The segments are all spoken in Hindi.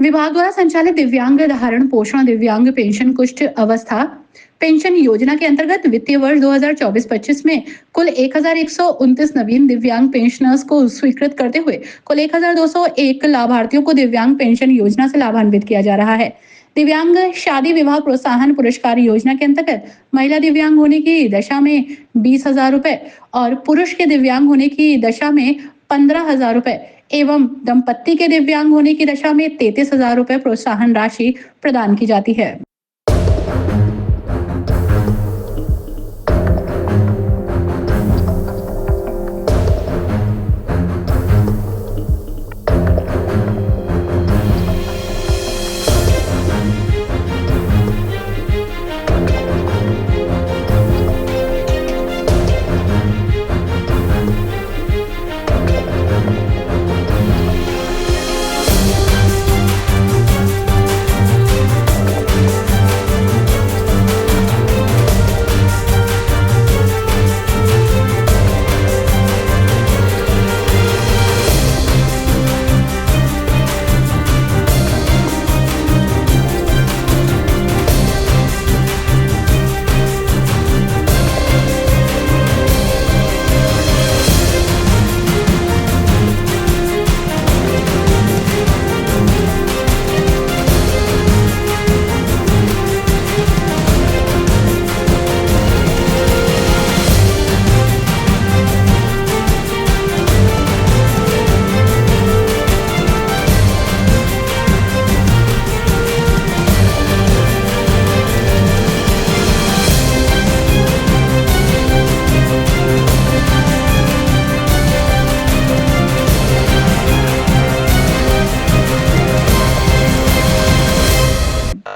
विभाग द्वारा संचालित दिव्यांग धारण पोषण दिव्यांग पेंशन कुष्ठ अवस्था पेंशन योजना के अंतर्गत वित्तीय वर्ष 2024-25 में कुल 1129 नवीन दिव्यांग पेंशनर्स को स्वीकृत करते हुए कुल 1201 लाभार्थियों को दिव्यांग पेंशन योजना से लाभान्वित किया जा रहा है। दिव्यांग शादी विवाह प्रोत्साहन पुरस्कार योजना के अंतर्गत महिला दिव्यांग होने की दशा में 20,000 रुपए और पुरुष के दिव्यांग होने की दशा में 15,000 रुपए एवं दंपत्ति के दिव्यांग होने की दशा में 33,000 रुपए प्रोत्साहन राशि प्रदान की जाती है।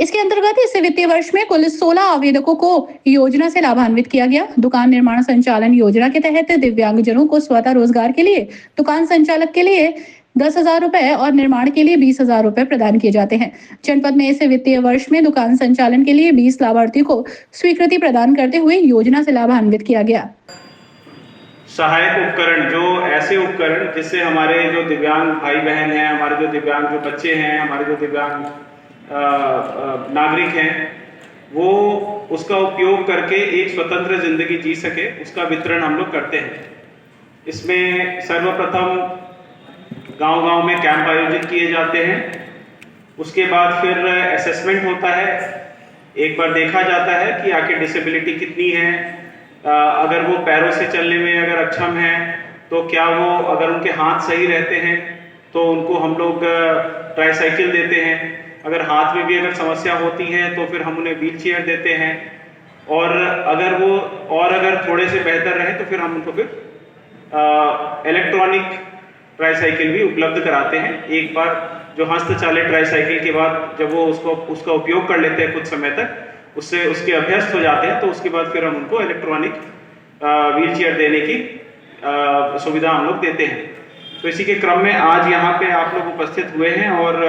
इसके अंतर्गत इस वित्तीय वर्ष में कुल 16 आवेदकों को योजना से लाभान्वित किया गया। दुकान निर्माण संचालन योजना के तहत दिव्यांगजनों को स्वतः रोजगार के लिए दुकान संचालक के लिए 10,000 रुपए और निर्माण के लिए 20,000 रुपए प्रदान किए जाते हैं। जनपद में इस वित्तीय वर्ष में दुकान संचालन के लिए 20 लाभार्थियों को स्वीकृति प्रदान करते हुए योजना से लाभान्वित किया गया। सहायक उपकरण, जो ऐसे उपकरण जिससे हमारे जो दिव्यांग भाई बहन हैं, हमारे जो दिव्यांग जो बच्चे हैं, हमारे जो दिव्यांग नागरिक हैं, वो उसका उपयोग करके एक स्वतंत्र जिंदगी जी सके, उसका वितरण हम लोग करते हैं। इसमें सर्वप्रथम गांव-गांव में कैंप आयोजित किए जाते हैं। उसके बाद फिर असेसमेंट होता है। एक बार देखा जाता है कि आखिर डिसेबिलिटी कितनी है। अगर वो पैरों से चलने में अगर अक्षम है तो क्या वो, अगर उनके हाथ सही रहते हैं तो उनको हम लोग ट्राईसाइकिल देते हैं। अगर हाथ में भी अगर समस्या होती है तो फिर हम उन्हें व्हील चेयर देते हैं। और अगर थोड़े से बेहतर रहे तो फिर हम उनको फिर इलेक्ट्रॉनिक ट्राईसाइकिल भी उपलब्ध कराते हैं। एक बार जो हस्तचालित ट्राईसाइकिल के बाद जब वो उसका उपयोग कर लेते हैं कुछ समय तक, उससे उसके अभ्यस्त हो जाते हैं, तो उसके बाद फिर हम उनको इलेक्ट्रॉनिक व्हील चेयर देने की सुविधा हम लोग देते हैं। तो इसी के क्रम में आज यहाँ पे आप लोग उपस्थित हुए हैं और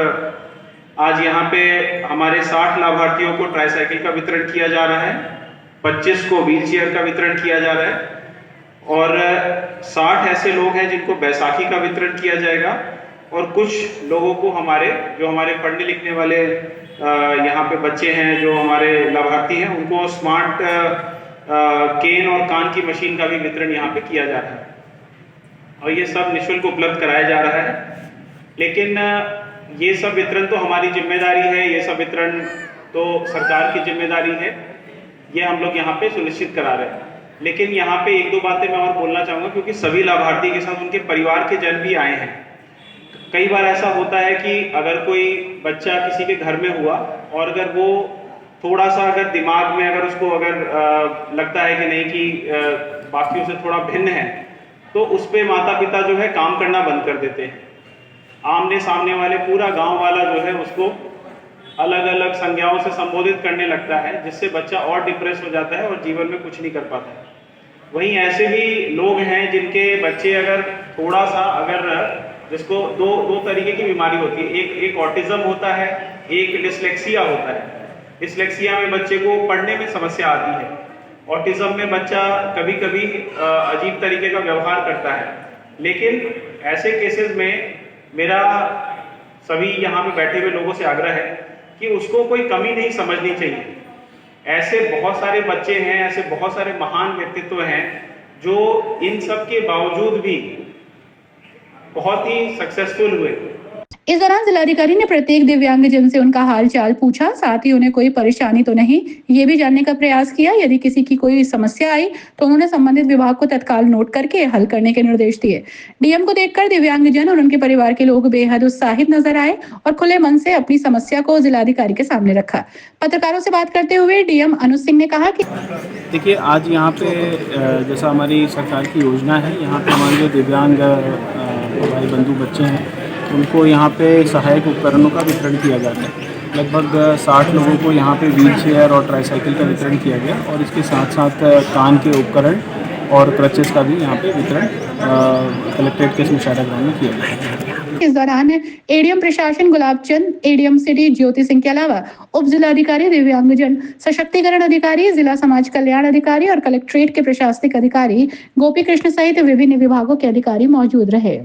आज यहाँ पे हमारे 60 लाभार्थियों को ट्राईसाइकिल का वितरण किया जा रहा है, 25 को व्हील चेयर का वितरण किया जा रहा है और 60 ऐसे लोग हैं जिनको बैसाखी का वितरण किया जाएगा। और कुछ लोगों को जो हमारे पढ़ने लिखने वाले यहाँ पे बच्चे हैं, जो हमारे लाभार्थी हैं, उनको स्मार्ट केन और कान की मशीन का भी वितरण यहाँ पे किया जा रहा है और ये सब निःशुल्क उपलब्ध कराया जा रहा है। लेकिन ये सब वितरण तो हमारी जिम्मेदारी है, ये सब वितरण तो सरकार की जिम्मेदारी है, ये हम लोग यहाँ पे सुनिश्चित करा रहे हैं। लेकिन यहाँ पे एक दो बातें मैं और बोलना चाहूँगा, क्योंकि सभी लाभार्थी के साथ उनके परिवार के जन भी आए हैं। कई बार ऐसा होता है कि अगर कोई बच्चा किसी के घर में हुआ और अगर वो थोड़ा सा अगर दिमाग में अगर उसको अगर लगता है कि नहीं कि बाकियों से थोड़ा भिन्न है, तो उस पर माता पिता जो है काम करना बंद कर देते हैं। आमने सामने वाले पूरा गांव वाला जो है उसको अलग अलग संज्ञाओं से संबोधित करने लगता है, जिससे बच्चा और डिप्रेस हो जाता है और जीवन में कुछ नहीं कर पाता है। वहीं ऐसे भी लोग हैं जिनके बच्चे अगर थोड़ा सा जिसको दो तरीके की बीमारी होती है, एक ऑटिज्म होता है, एक डिसलेक्सिया होता है। डिसलेक्सिया में बच्चे को पढ़ने में समस्या आती है। ऑटिज्म में बच्चा कभी कभी अजीब तरीके का व्यवहार करता है। लेकिन ऐसे केसेस में मेरा सभी यहाँ पे बैठे हुए लोगों से आग्रह है कि उसको कोई कमी नहीं समझनी चाहिए। ऐसे बहुत सारे बच्चे हैं, ऐसे बहुत सारे महान व्यक्तित्व हैं जो इन सब के बावजूद भी बहुत ही सक्सेसफुल हुए। इस दौरान जिलाधिकारी ने प्रत्येक दिव्यांगजन से उनका हाल चाल पूछा, साथ ही उन्हें कोई परेशानी तो नहीं ये भी जानने का प्रयास किया। यदि किसी की कोई समस्या आई तो उन्होंने संबंधित विभाग को तत्काल नोट करके हल करने के निर्देश दिए। डीएम को देखकर दिव्यांगजन और उनके परिवार के लोग बेहद उत्साहित नजर आए और खुले मन से अपनी समस्या को जिलाधिकारी के सामने रखा। पत्रकारों से बात करते हुए डीएम अनुज सिंह ने कहा कि देखिए, आज यहाँ पे जैसा हमारी सरकार की योजना है, यहाँ पे हमारे जो दिव्यांग हमारे बंधु बच्चे हैं उनको यहाँ पे सहायक उपकरणों का वितरण किया जाता है। लगभग 60 लोगों को यहाँ पे व्हील चेयर और ट्राईसाइकिल का वितरण किया गया और इसके साथ साथ कान के उपकरण और क्रचेस का भी यहाँ पे वितरण कलेक्ट्रेट के मुशायरा ग्राउंड में किया गया। इस दौरान एडीएम प्रशासन गुलाब चंद, एडीएम सिटी ज्योति सिंह के अलावा उप जिलाधिकारी दिव्यांगजन सशक्तिकरण अधिकारी, जिला समाज कल्याण अधिकारी और कलेक्ट्रेट के प्रशासनिक अधिकारी गोपी कृष्ण सहित विभिन्न विभागों के अधिकारी मौजूद रहे।